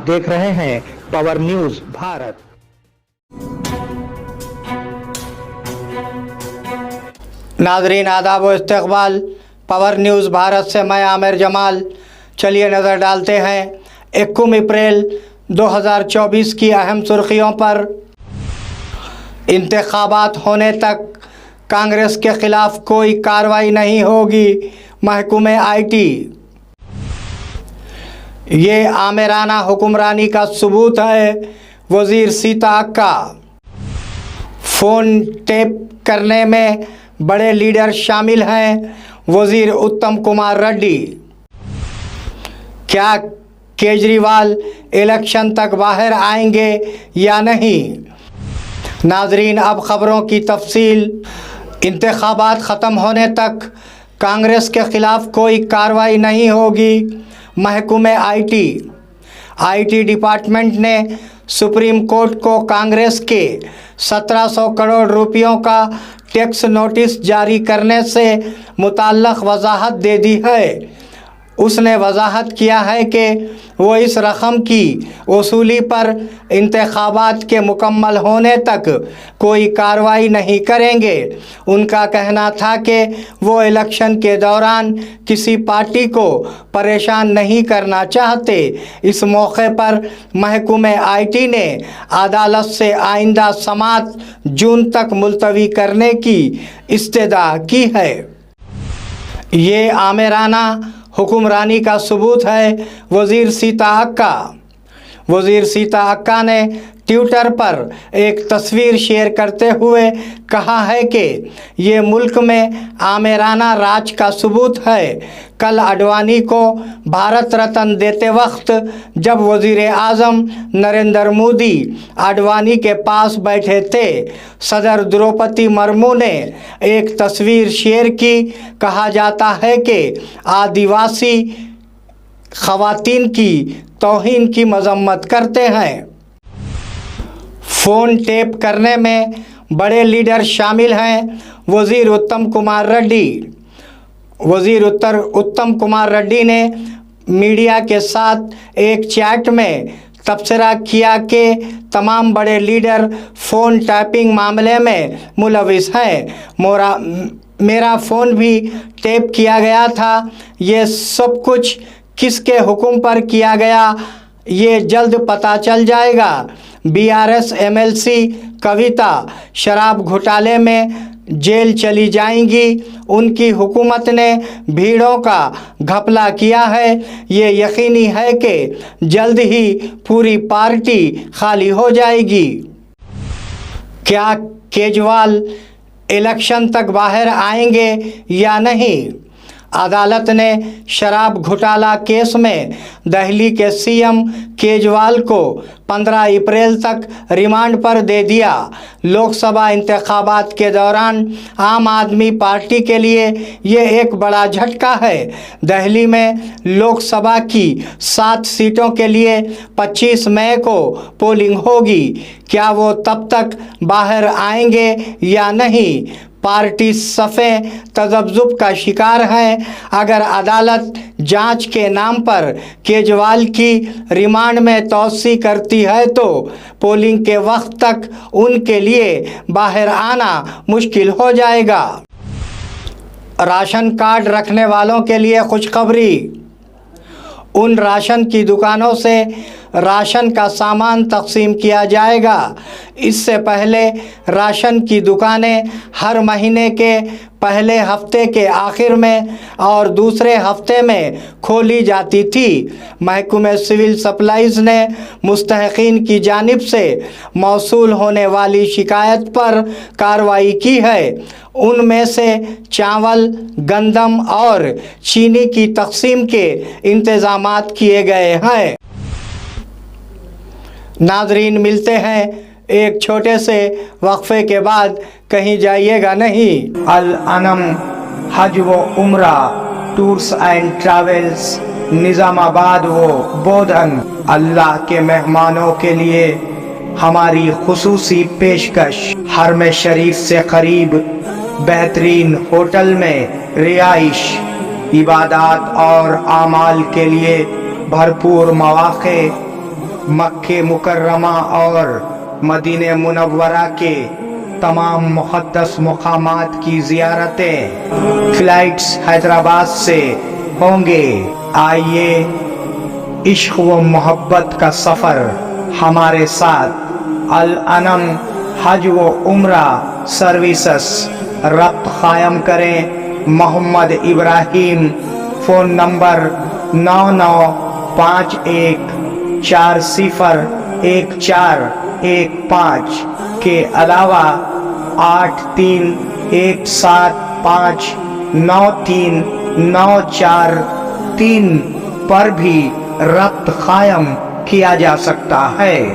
देख रहे हैं पावर न्यूज भारत। नाज़रीन आदाब व इस्तक़बाल, पावर न्यूज़ भारत से मैं आमिर जमाल। चलिए नज़र डालते हैं 21 अप्रैल 2024 की अहम सुर्खियों पर। इंतखाबात होने तक कांग्रेस के ख़िलाफ़ कोई कार्रवाई नहीं होगी, महकमे IT। ये आमिराना हुक्मरानी का सबूत है, वज़ीर सीता अक्का। फ़ोन टेप करने में बड़े लीडर शामिल हैं, वज़ीर उत्तम कुमार रेड्डी। क्या केजरीवाल इलेक्शन तक बाहर आएंगे या नहीं? नाज़रीन अब ख़बरों की तफसील। इंतखाबात ख़त्म होने तक कांग्रेस के ख़िलाफ़ कोई कार्रवाई नहीं होगी, महकमे IT डिपार्टमेंट ने सुप्रीम कोर्ट को कांग्रेस के 1700 करोड़ रुपयों का टैक्स नोटिस जारी करने से मुताल्लिक़ वजाहत दे दी है। उसने वजाहत किया है कि वो इस रकम की वसूली पर इंतखाबात के मुकम्मल होने तक कोई कार्रवाई नहीं करेंगे। उनका कहना था कि वो इलेक्शन के दौरान किसी पार्टी को परेशान नहीं करना चाहते। इस मौके पर महकमे IT ने अदालत से आइंदा समाअत जून तक मुलतवी करने की इस्तदा की है। ये आमिराना हुक्मरानी का सबूत है, वज़ीर सीता अक्का। वज़ीर सीता अक्का ने ट्विटर पर एक तस्वीर शेयर करते हुए कहा है कि ये मुल्क में आमिराना राज का सबूत है। कल अडवाणी को भारत रत्न देते वक्त जब वज़ीर आज़म नरेंद्र मोदी अडवाणी के पास बैठे थे, सदर द्रौपदी मुर्मू ने एक तस्वीर शेयर की। कहा जाता है कि आदिवासी ख़वातीन की तौहीन की मज़म्मत करते हैं। फ़ोन टेप करने में बड़े लीडर शामिल हैं, वज़ीर उत्तम कुमार रेड्डी। वज़ीर उत्तम कुमार रेड्डी ने मीडिया के साथ एक चैट में तबसरा किया कि तमाम बड़े लीडर फ़ोन टैपिंग मामले में मुलविस हैं। मेरा फ़ोन भी टैप किया गया था। ये सब कुछ किसके हुक्म पर किया गया, ये जल्द पता चल जाएगा। BRS MLC कविता शराब घोटाले में जेल चली जाएंगी। उनकी हुकूमत ने भीड़ों का घपला किया है। ये यकीनी है कि जल्द ही पूरी पार्टी खाली हो जाएगी। क्या केजरीवाल इलेक्शन तक बाहर आएंगे या नहीं? अदालत ने शराब घोटाला केस में दिल्ली के CM केजरीवाल को 15 अप्रैल तक रिमांड पर दे दिया। लोकसभा इंतखाबात के दौरान आम आदमी पार्टी के लिए ये एक बड़ा झटका है। दिल्ली में लोकसभा की 7 सीटों के लिए 25 मई को पोलिंग होगी। क्या वो तब तक बाहर आएंगे या नहीं? पार्टी सफ़े तज़ब्ज़ुब का शिकार है। अगर अदालत जांच के नाम पर केजरीवाल की रिमांड में तोसी करती है तो पोलिंग के वक्त तक उनके लिए बाहर आना मुश्किल हो जाएगा। राशन कार्ड रखने वालों के लिए खुशखबरी। उन राशन की दुकानों से राशन का सामान तकसीम किया जाएगा। इससे पहले राशन की दुकानें हर महीने के पहले हफ्ते के आखिर में और दूसरे हफ्ते में खोली जाती थी। महकमे सिविल सप्लाईज़ ने मुस्तहक़ीन की जानिब से मौसूल होने वाली शिकायत पर कार्रवाई की है। उनमें से चावल, गंदम और चीनी की तकसीम के इंतज़ामात किए गए हैं। नाज़रीन मिलते हैं एक छोटे से वक्फे के बाद, कहीं जाइएगा नहीं। अल अनम हज व उम्रा टूर्स एंड ट्रैवल्स निज़ामाबाद व बोधन अल्लाह के मेहमानों के लिए हमारी खुसूसी पेशकश। हरम शरीफ से करीब बेहतरीन होटल में रिहाइश, इबादत और आमाल के लिए भरपूर मौक़े, مکہ مکرمہ اور مدینہ منورہ کے تمام مقدس مقامات کی زیارتیں فلائٹس حیدرآباد سے ہوں گے۔ آئیے عشق و محبت کا سفر ہمارے ساتھ الانم حج و عمرہ سروسز ربط قائم کریں۔ محمد ابراہیم، فون نمبر 9951401415 کے علاوہ 8317593943 پر بھی ربط قائم کیا جا سکتا ہے۔